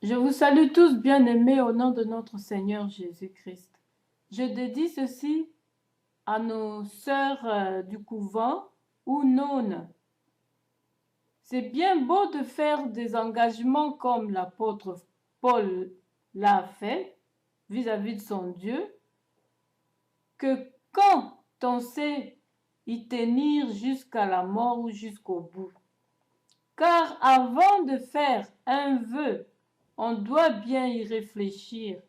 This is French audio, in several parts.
Je vous salue tous, bien-aimés, au nom de notre Seigneur Jésus-Christ. Je dédie ceci à nos sœurs du couvent ou nonnes. C'est bien beau de faire des engagements comme l'apôtre Paul l'a fait vis-à-vis de son Dieu, que quand on sait y tenir jusqu'à la mort ou jusqu'au bout. Car avant de faire un vœu, on doit bien y réfléchir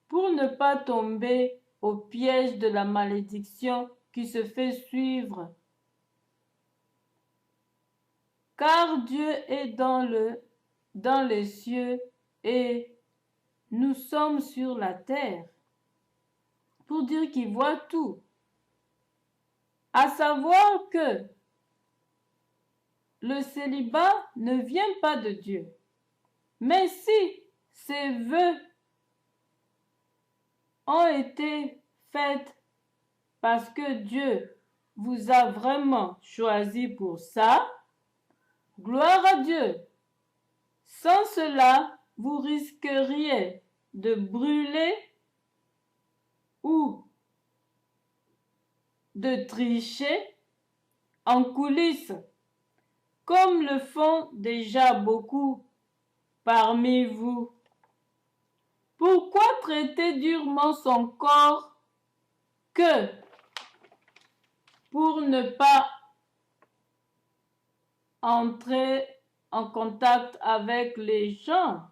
pour ne pas tomber au piège de la malédiction qui se fait suivre. Car Dieu est dans les cieux et nous sommes sur la terre. Pour dire qu'il voit tout. À savoir que le célibat ne vient pas de Dieu. Mais si ces vœux ont été faits parce que Dieu vous a vraiment choisi pour ça, gloire à Dieu. Sans cela, vous risqueriez de brûler ou de tricher en coulisses, comme le font déjà beaucoup parmi vous. Pourquoi traiter durement son corps que pour ne pas entrer en contact avec les gens?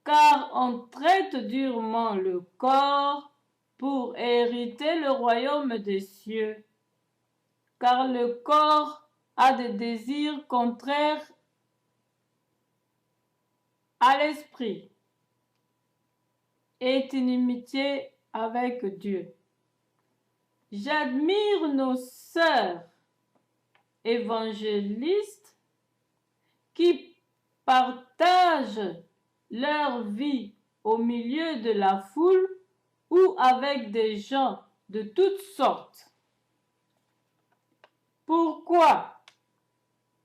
Car on traite durement le corps pour hériter le royaume des cieux. Car le corps a des désirs contraires à l'esprit et est inimitié avec Dieu. J'admire nos sœurs évangélistes qui partagent leur vie au milieu de la foule ou avec des gens de toutes sortes. Pourquoi?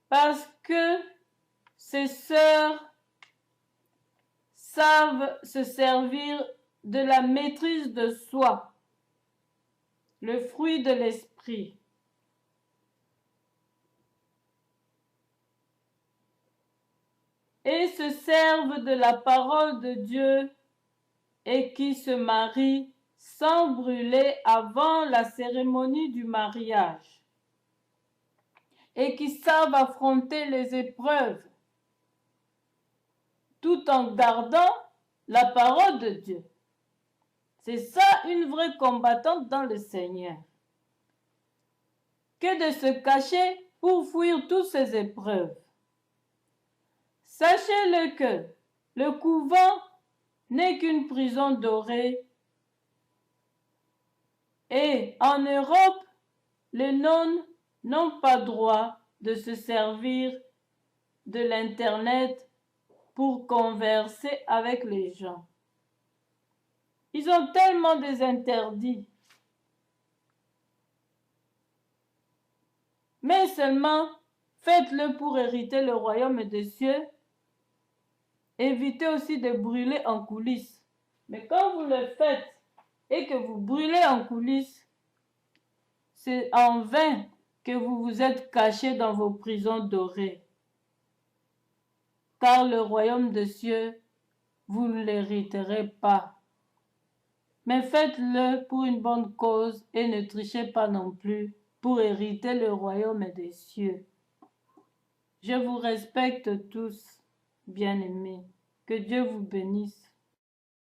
Parce que ces sœurs savent se servir de la maîtrise de soi, le fruit de l'esprit. Et se servent de la parole de Dieu et qui se marient sans brûler avant la cérémonie du mariage et qui savent affronter les épreuves tout en gardant la parole de Dieu. C'est ça une vraie combattante dans le Seigneur. Que de se cacher pour fuir toutes ces épreuves. Sachez-le que le couvent n'est qu'une prison dorée et en Europe, les nonnes n'ont pas droit de se servir de l'Internet pour converser avec les gens. Ils ont tellement des interdits. Mais seulement, faites-le pour hériter le royaume des cieux. Évitez aussi de brûler en coulisses. Mais quand vous le faites et que vous brûlez en coulisses, c'est en vain que vous vous êtes cachés dans vos prisons dorées. Car le royaume des cieux, vous ne l'hériterez pas. Mais faites-le pour une bonne cause et ne trichez pas non plus pour hériter le royaume des cieux. Je vous respecte tous, bien-aimés. Que Dieu vous bénisse.